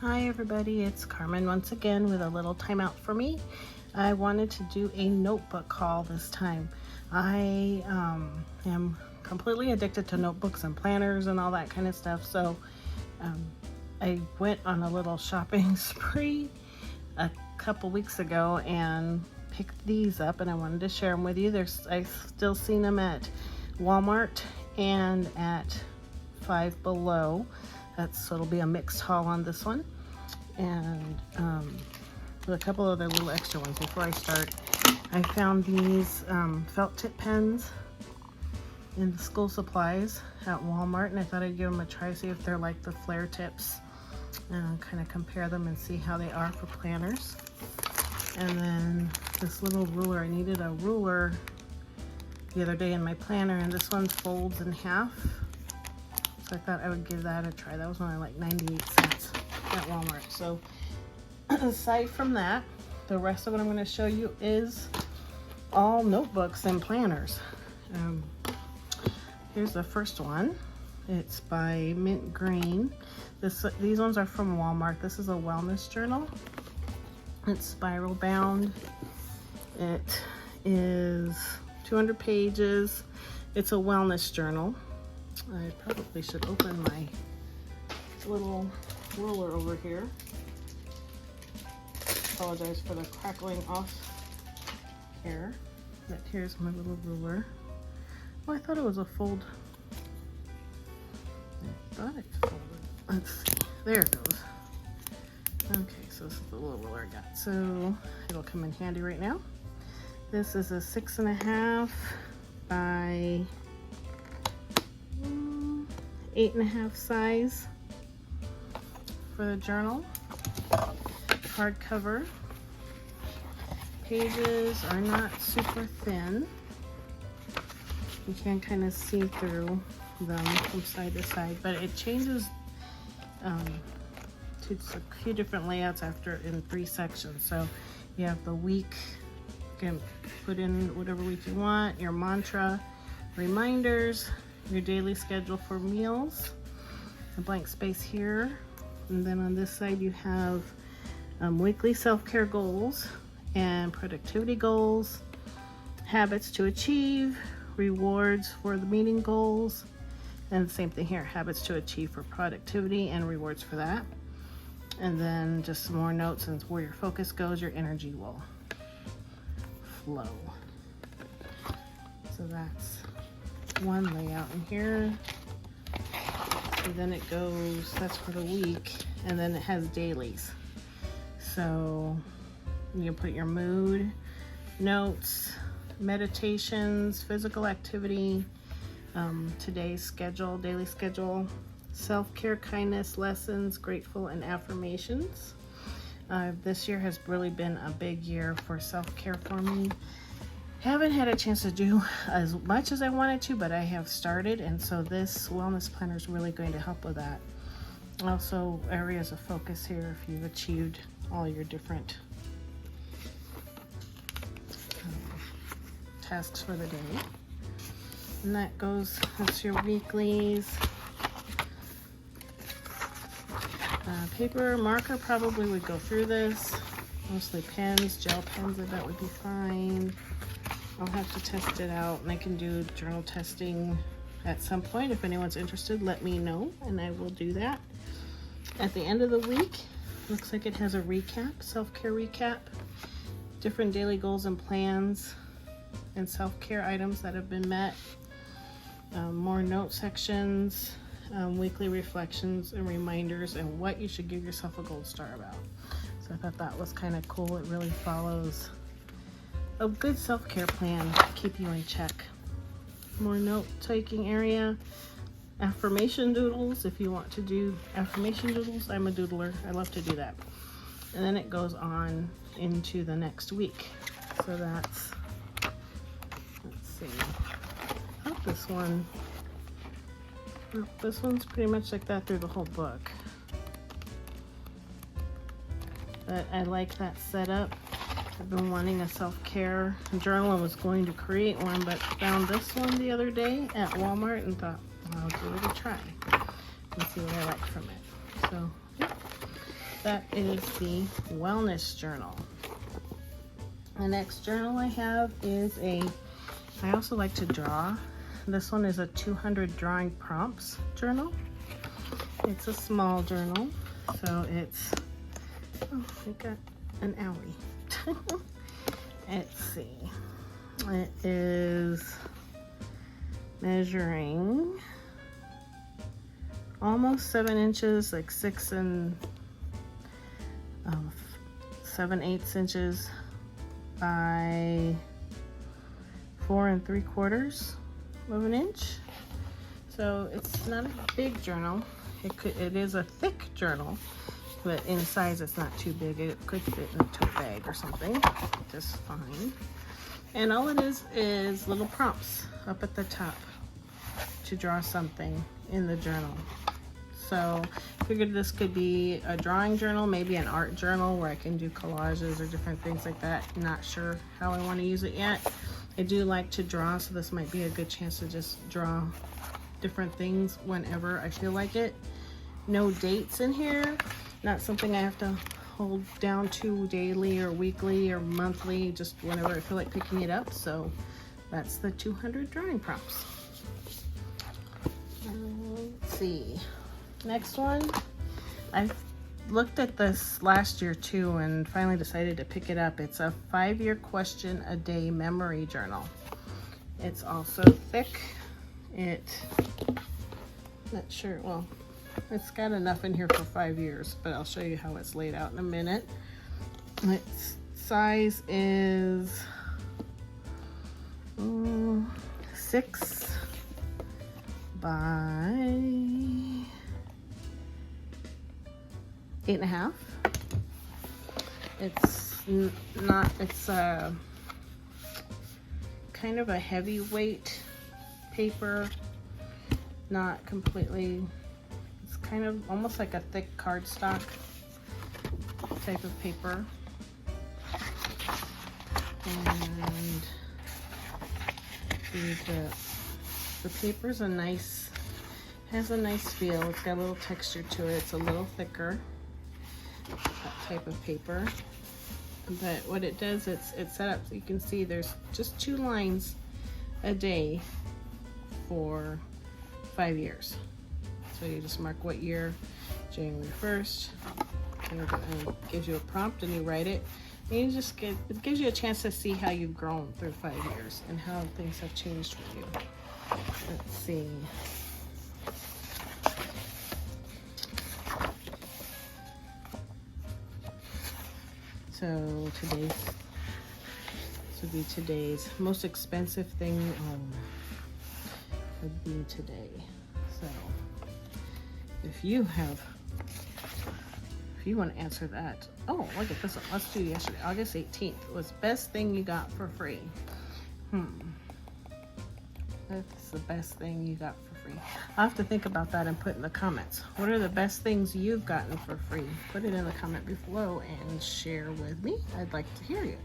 Hi everybody, it's Carmen once again with a little timeout for me. I wanted to do a notebook haul this time. I am completely addicted to notebooks and planners and all that kind of stuff, so I went on a little shopping spree a couple weeks ago and picked these up, and I wanted to share them with you. I've still seen them at Walmart and at Five Below. So it'll be a mixed haul on this one, and with a couple other little extra ones. Before I start, I found these felt tip pens in the school supplies at Walmart, and I thought I'd give them a try, see if they're like the flare tips, and kind of compare them and see how they are for planners. And then this little ruler, I needed a ruler the other day in my planner, and this one folds in half. So I thought I would give that a try. That was only like 98 cents at Walmart. So aside from that, the rest of what I'm going to show you is all notebooks and planners. Here's the first one. It's by Mint Green. These ones are from Walmart. This is a wellness journal. It's spiral bound. It is 200 pages. It's a wellness journal. I probably should open my little ruler over here. Apologize for the crackling off here. But here's my little ruler. Oh, I thought it was a fold. I thought it's folded. Let's see. There it goes. Okay, so this is the little ruler I got. So it'll come in handy right now. This is a 6.5 by 8.5 size for the journal. Hardcover. Pages are not super thin. You can kind of see through them from side to side, but it changes to a few different layouts in 3 sections. So you have the week, you can put in whatever week you want, your mantra, reminders, your daily schedule for meals, a blank space here, and then on this side you have weekly self-care goals and productivity goals, habits to achieve, rewards for the meeting goals, and the same thing here, habits to achieve for productivity and rewards for that. And then just some more notes, and where your focus goes, your energy will flow. So that's one layout in here. And then it goes, that's for the week, and then it has dailies. So you can put your mood, notes, meditations, physical activity, today's schedule, daily schedule, self-care, kindness, lessons, grateful, and affirmations. This year has really been a big year for self-care for me. Haven't had a chance to do as much as I wanted to, but I have started, and so this wellness planner is really going to help with that. Also, areas of focus here if you've achieved all your different tasks for the day. And that's your weeklies. Paper marker probably would go through this. Mostly pens, gel pens, that would be fine. I'll have to test it out, and I can do journal testing at some point. If anyone's interested, let me know, and I will do that. At the end of the week, looks like it has a recap, self-care recap, different daily goals and plans, and self-care items that have been met, more note sections, weekly reflections and reminders, and what you should give yourself a gold star about. So I thought that was kind of cool. It really follows a good self-care plan to keep you in check. More note-taking area, affirmation doodles. If you want to do affirmation doodles, I'm a doodler. I love to do that. And then it goes on into the next week. So that's, let's see. I hope this one. This one's pretty much like that through the whole book. But I like that setup. I've been wanting a self-care journal and was going to create one, but found this one the other day at Walmart and thought, I'll give it a try and see what I like from it. So, yeah. that is the wellness journal. The next journal I have is I also like to draw. This one is a 200 drawing prompts journal. It's a small journal, so it's, oh, I got an owie. Let's see. It is measuring almost 7 inches, like 6 7/8 inches by 4 3/4 of an inch. So it's not a big journal. It is a thick journal, but in size it's not too big. It could fit in a tote bag or something just fine. And all it is little prompts up at the top to draw something in the journal. So I figured this could be a drawing journal, maybe an art journal where I can do collages or different things like that. Not sure how I want to use it yet. I do like to draw, so this might be a good chance to just draw different things whenever I feel like it. No dates in here, not something I have to hold down to daily or weekly or monthly, just whenever I feel like picking it up. So that's the 200 drawing prompts. Let's see. Next one, I looked at this last year too and finally decided to pick it up. It's a 5-year question a day memory journal. It's also thick. Not sure, well, it's got enough in here for 5 years, but I'll show you how it's laid out in a minute. Its size is 6 by 8.5. It's kind of a heavyweight paper, not completely, it's kind of almost like a thick cardstock type of paper. And the paper's has a nice feel. It's got a little texture to it. It's a little thicker, that type of paper. But what it does, it's set up so you can see there's just 2 lines a day for 5 years. So you just mark what year, January 1st, and it gives you a prompt and you write it. And it gives you a chance to see how you've grown through 5 years and how things have changed for you. Let's see. So this would be today's most expensive thing would be today. So if you want to answer that, oh, look at this one. Let's do yesterday. August 18th was best thing you got for free. That's the best thing you got for free. I'll have to think about that and put in the comments. What are the best things you've gotten for free? Put it in the comment below and share with me. I'd like to hear you.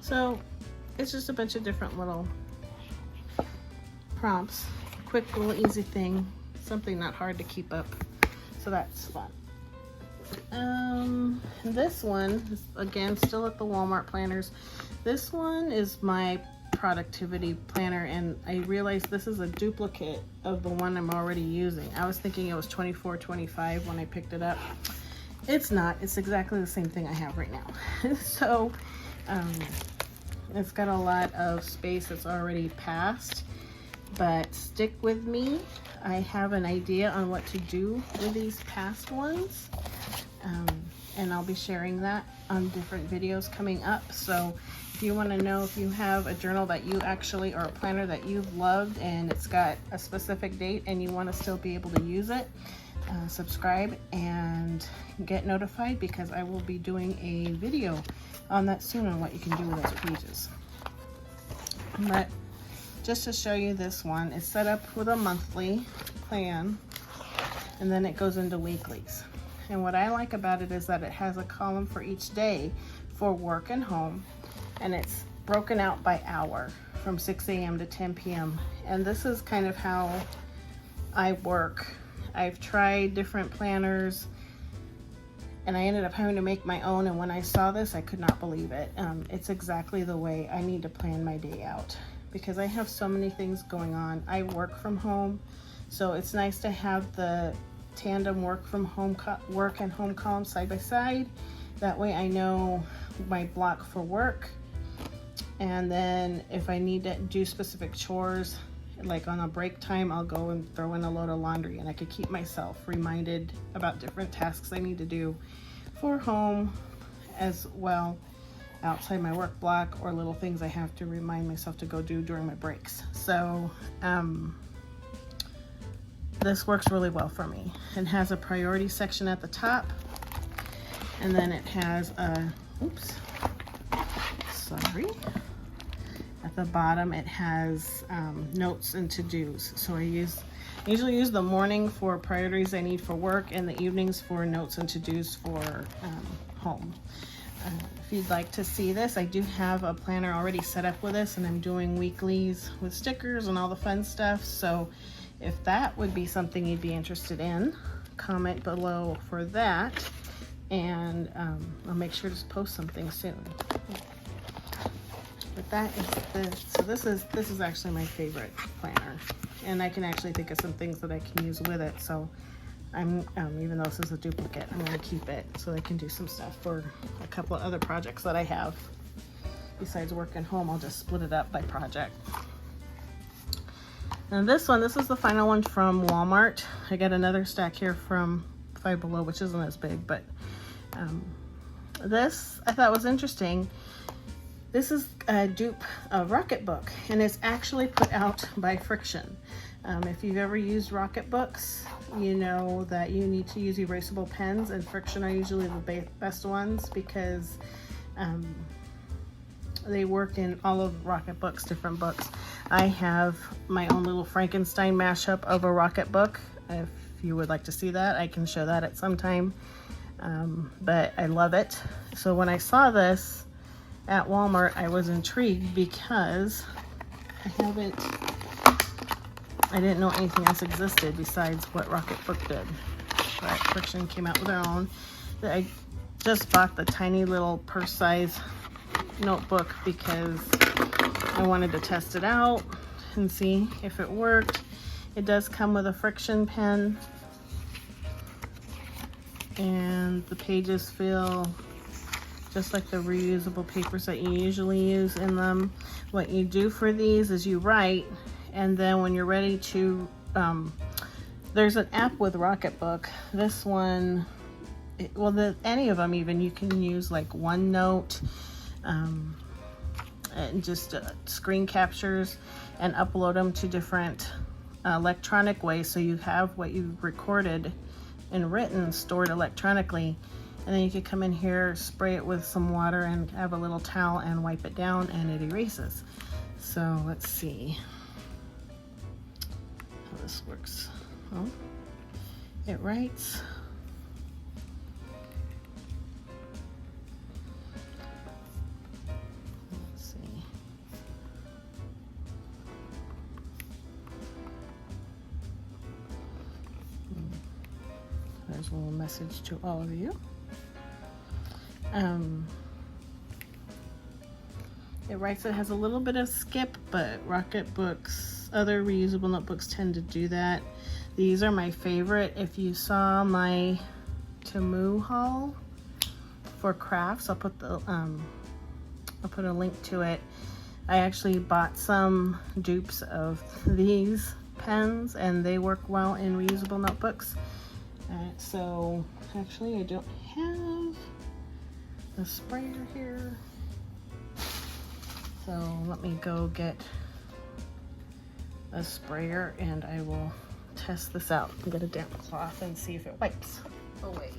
So it's just a bunch of different little prompts. Quick little easy thing. Something not hard to keep up. So that's fun. This one is, again, still at the Walmart planners. This one is my productivity planner, and I realized this is a duplicate of the one I'm already using. I was thinking it was $24.25 when I picked it up. It's not. It's exactly the same thing I have right now. So it's got a lot of space. It's already passed, but stick with me. I have an idea on what to do with these past ones, and I'll be sharing that on different videos coming up. So if you want to know if you have a journal that you actually, or a planner that you've loved and it's got a specific date and you want to still be able to use it, subscribe and get notified, because I will be doing a video on that soon on what you can do with those pages. But just to show you this one, it's set up with a monthly plan and then it goes into weeklies. And what I like about it is that it has a column for each day for work and home, and it's broken out by hour from 6 a.m. to 10 p.m. And this is kind of how I work. I've tried different planners and I ended up having to make my own, and when I saw this, I could not believe it. It's exactly the way I need to plan my day out, because I have so many things going on. I work from home, so it's nice to have the tandem work and home column side by side. That way I know my block for work, and then if I need to do specific chores, like on a break time, I'll go and throw in a load of laundry, and I could keep myself reminded about different tasks I need to do for home as well, outside my work block, or little things I have to remind myself to go do during my breaks. So this works really well for me. It has a priority section at the top, and then it has a, at the bottom it has notes and to-dos. So I usually use the morning for priorities I need for work, and the evenings for notes and to-dos for home. If you'd like to see this, I do have a planner already set up with this, and I'm doing weeklies with stickers and all the fun stuff. So if that would be something you'd be interested in, comment below for that, and I'll make sure to post something soon. But that is this. So this is actually my favorite planner, and I can actually think of some things that I can use with it. So I'm even though this is a duplicate, I'm going to keep it so I can do some stuff for a couple of other projects that I have besides working home. I'll just split it up by project. And this is the final one from Walmart. I got another stack here from Five Below, which isn't as big, but this I thought was interesting. This is a dupe of Rocketbook, and it's actually put out by Friction. If you've ever used Rocketbooks, you know that you need to use erasable pens, and Friction are usually the best ones because they work in all of Rocketbook's different books. I have my own little Frankenstein mashup of a Rocketbook. If you would like to see that, I can show that at some time. But I love it. So when I saw this at Walmart, I was intrigued because I didn't know anything else existed besides what Rocketbook did. But Friction came out with their own. I just bought the tiny little purse size notebook because I wanted to test it out and see if it worked. It does come with a Friction pen, and the pages feel just like the reusable papers that you usually use in them. What you do for these is you write, and then when you're ready to, there's an app with Rocketbook. This one, any of them even, you can use like OneNote, and just screen captures and upload them to different electronic ways, so you have what you've recorded and written stored electronically, and then you could come in here, spray it with some water, and have a little towel and wipe it down, and it erases. So let's see how this works. Oh, it writes. There's a little message to all of you. It writes, it has a little bit of skip, but Rocketbook's other reusable notebooks tend to do that. These are my favorite. If you saw my Temu haul for crafts, I'll put a link to it. I actually bought some dupes of these pens, and they work well in reusable notebooks. So actually I don't have a sprayer here, so let me go get a sprayer and I will test this out and get a damp cloth and see if it wipes away.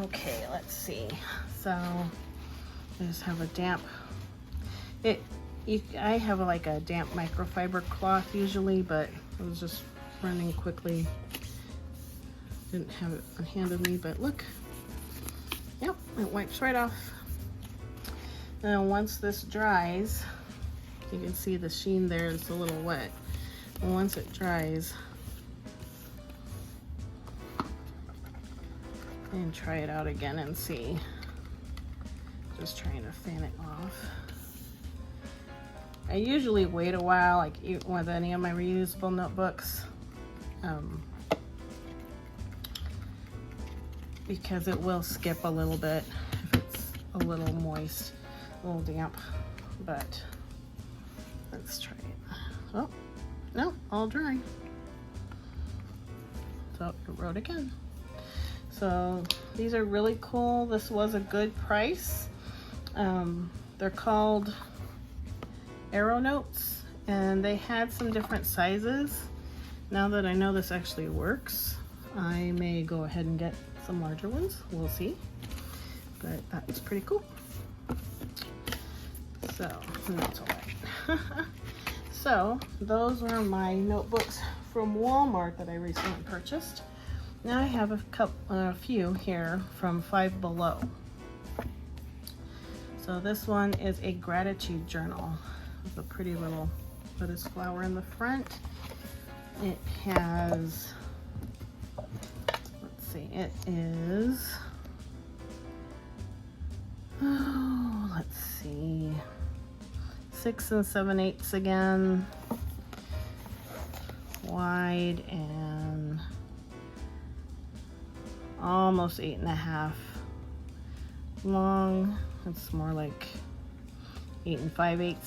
Okay, let's see. So I just have a damp. I have like a damp microfiber cloth usually, but I was just running quickly. Didn't have it on hand with me, but look. Yep, it wipes right off. Now once this dries, you can see the sheen there, it's a little wet. And once it dries, and try it out again and see. Just trying to fan it off. I usually wait a while, like with any of my reusable notebooks, because it will skip a little bit if it's a little moist, a little damp. But let's try it. Oh, no, all dry. So it wrote again. So these are really cool. This was a good price. They're called Arrow Notes, and they had some different sizes. Now that I know this actually works, I may go ahead and get some larger ones. We'll see. But that's pretty cool. So, and that's all right. So those were my notebooks from Walmart that I recently purchased. Now I have a few here from Five Below. So this one is a gratitude journal with a pretty little lettuce flower in the front. It has, let's see, it is, oh, let's see, 6 7/8 again, wide, and almost 8.5 long. It's more like 8 5/8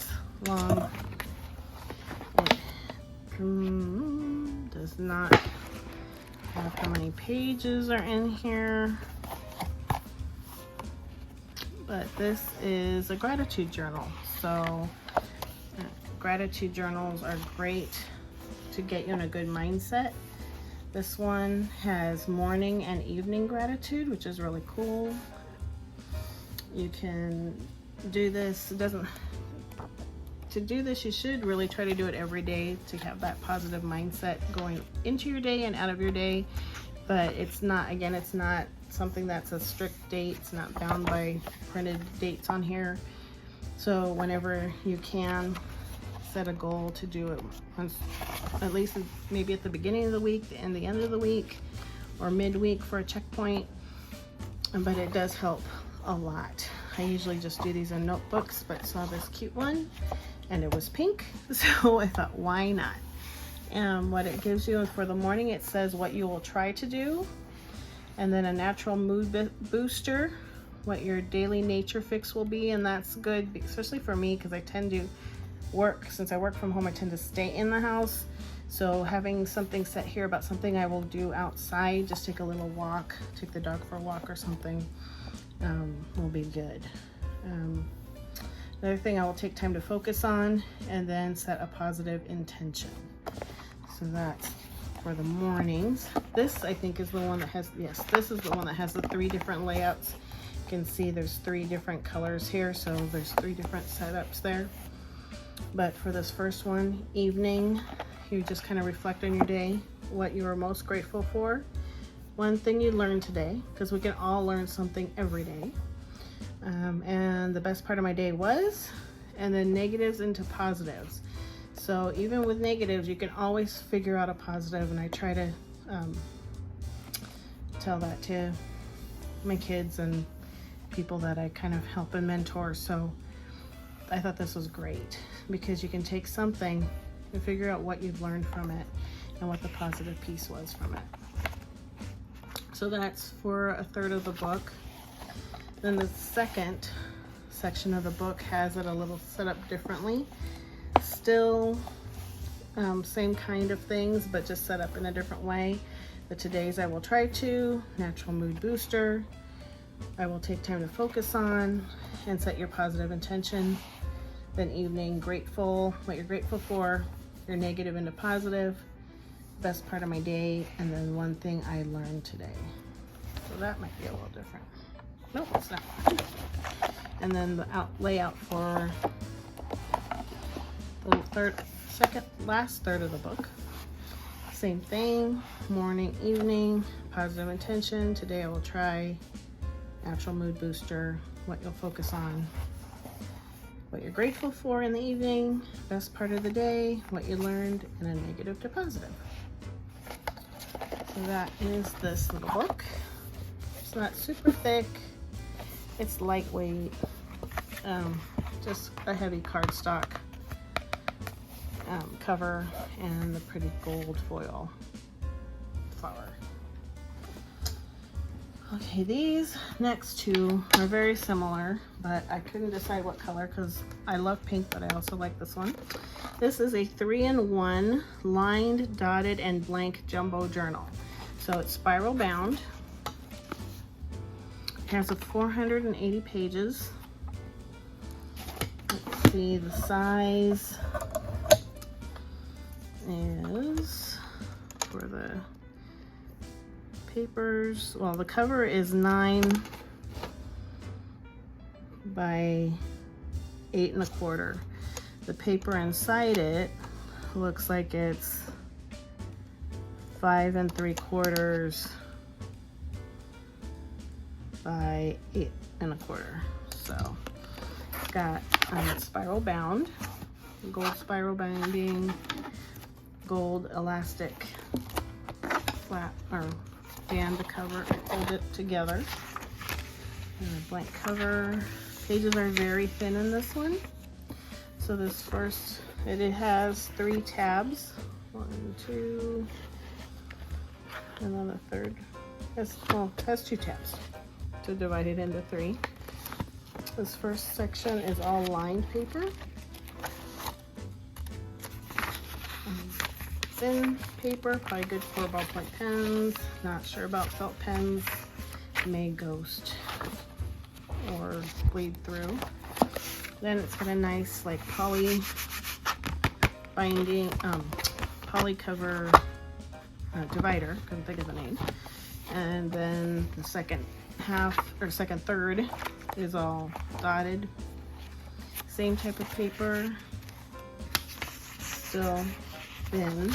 long. It does not have how many pages are in here, but this is a gratitude journal. So gratitude journals are great to get you in a good mindset. This one has morning and evening gratitude, which is really cool. You can do this. To do this, you should really try to do it every day to have that positive mindset going into your day and out of your day. But it's not, again, it's not something that's a strict date. It's not bound by printed dates on here. So whenever you can, set a goal to do it once, at least maybe at the beginning of the week and the end of the week, or midweek for a checkpoint. But it does help a lot. I usually just do these in notebooks, but saw this cute one and it was pink, so I thought, why not? What it gives you for the morning, it says what you will try to do, and then a natural mood booster, what your daily nature fix will be. And that's good, especially for me, because I tend to work, since I work from home, I tend to stay in the house. So having something set here about something I will do outside, just take a little walk, take the dog for a walk or something, will be good. Another thing I will take time to focus on, and then set a positive intention. So that's for the mornings. This, I think, is the one that has, yes, this is the one that has the 3 different layouts. You can see there's 3 different colors here, so there's 3 different setups there. But for this first one, evening, you just kind of reflect on your day, what you are most grateful for. One thing you learned today, because we can all learn something every day. And the best part of my day was, and then negatives into positives. So even with negatives, you can always figure out a positive, and I try to tell that to my kids and people that I kind of help and mentor. So I thought this was great, because you can take something and figure out what you've learned from it and what the positive piece was from it. So that's for a third of the book. Then the second section of the book has it a little set up differently. Still same kind of things, but just set up in a different way. The today's I will try to, natural mood booster, I will take time to focus on, and set your positive intention. Then evening, grateful, what you're grateful for, your negative into positive, best part of my day, and then one thing I learned today. So that might be a little different. Nope, it's not. And then the layout for last third of the book. Same thing, morning, evening, positive intention. Today I will try natural mood booster, what you'll focus on, what you're grateful for in the evening, best part of the day, what you learned, and a negative to positive. So that is this little book. It's not super thick, it's lightweight, just a heavy cardstock cover and the pretty gold foil flower. Okay, these next two are very similar, but I couldn't decide what color because I love pink, but I also like this one. This is a 3-in-1 lined, dotted, and blank jumbo journal. So it's spiral bound. It has 480 pages. Let's see, the size is for the papers, well, the cover is 9 by 8 1/4. The paper inside it looks like it's 5 3/4 by 8 1/4. So it's got spiral bound, gold spiral binding, gold elastic flap or band to cover and hold it together. And a blank cover. Pages are very thin in this one. So this first, it has 3 tabs. 1, 2, and then the third. It has 2 tabs to divide it into 3. This first section is all lined paper. Thin paper, probably good for ballpoint pens. Not sure about felt pens. May ghost or bleed through. Then it's got a nice like poly binding, poly cover divider. Couldn't think of the name. And then the second half or second third is all dotted. Same type of paper. Still thin.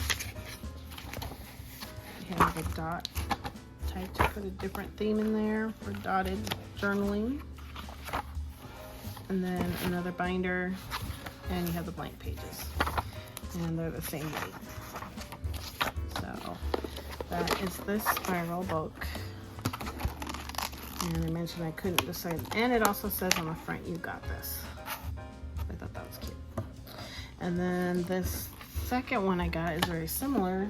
We have a dot type to put a different theme in there for dotted journaling. And then another binder, and you have the blank pages. And they're the same weight. So that is this spiral book. And I mentioned I couldn't decide. And it also says on the front, you got this. I thought that was cute. And then this second one I got is very similar,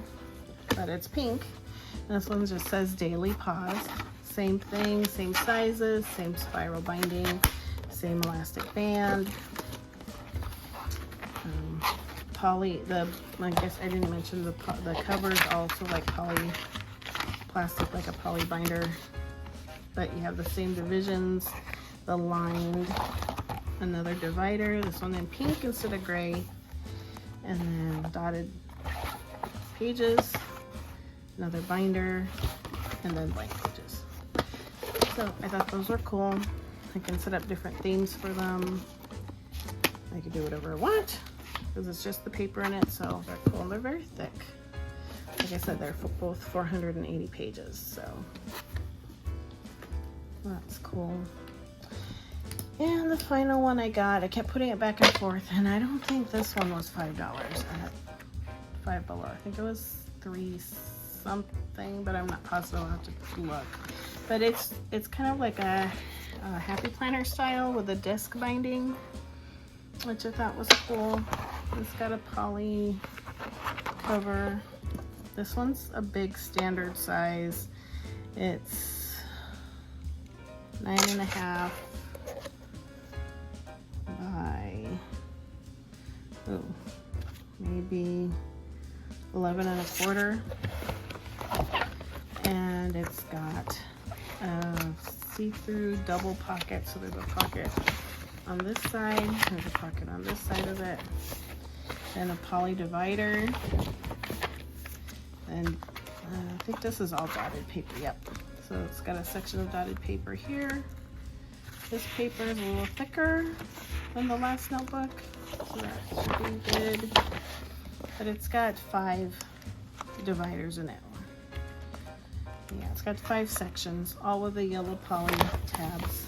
but it's pink. And this one just says Daily Pause. Same thing, same sizes, same spiral binding, same elastic band. I guess I didn't mention the cover is also like poly plastic, like a poly binder, but you have the same divisions, the lined, another divider, this one in pink instead of gray, and then dotted pages, another binder, and then blank pages. So I thought those were cool. I can set up different themes for them. I can do whatever I want because it's just the paper in it, so they're cool and they're very thick. Like I said, they're both 480 pages, so that's cool. And the final one I got, I kept putting it back and forth, and I don't think this one was $5 at Five Below. I think it was $3 something, but I'm not positive. I'll have to look. But it's kind of like a Happy Planner style with a disc binding, which I thought was cool. It's got a poly cover. This one's a big standard size. It's 9.5 by maybe 11 1/4, and it's got a see-through double pocket. So there's a pocket on this side, there's a pocket on this side of it, and a poly divider, and I think this is all dotted paper. Yep. So it's got a section of dotted paper here. This paper is a little thicker. than the last notebook, so that should be good. But it's got 5 dividers in it. Yeah, it's got 5 sections, all with the yellow poly tabs.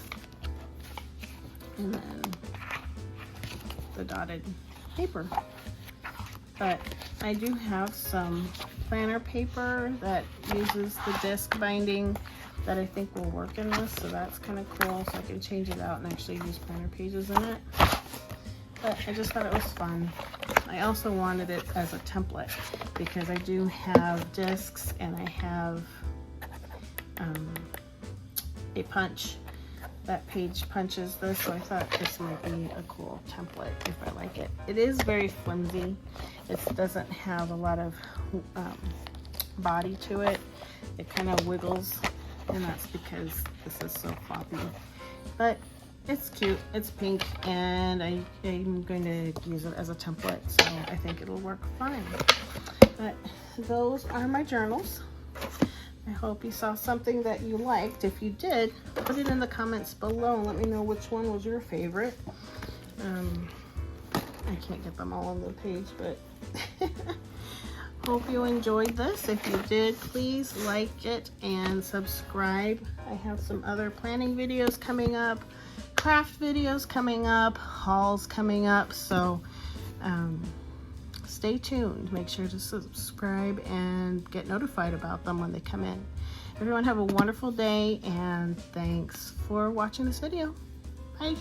And then the dotted paper. But I do have some planner paper that uses the disc binding that I think will work in this, so that's kind of cool, so I can change it out and actually use planner pages in it. But I just thought it was fun. I also wanted it as a template because I do have discs and I have a punch. That page punches this, so I thought this might be a cool template if I like it. It is very flimsy. It doesn't have a lot of body to it. It kind of wiggles, and that's because this is so floppy. But it's cute, it's pink, and I'm going to use it as a template, so I think it'll work fine. But those are my journals. I hope you saw something that you liked. If you did, put it in the comments below and let me know which one was your favorite. I can't get them all on the page, but hope you enjoyed this. If you did, please like it and subscribe. I have some other planning videos coming up, craft videos coming up, hauls coming up, so stay tuned. Make sure to subscribe and get notified about them when they come in. Everyone have a wonderful day, and thanks for watching this video. Bye.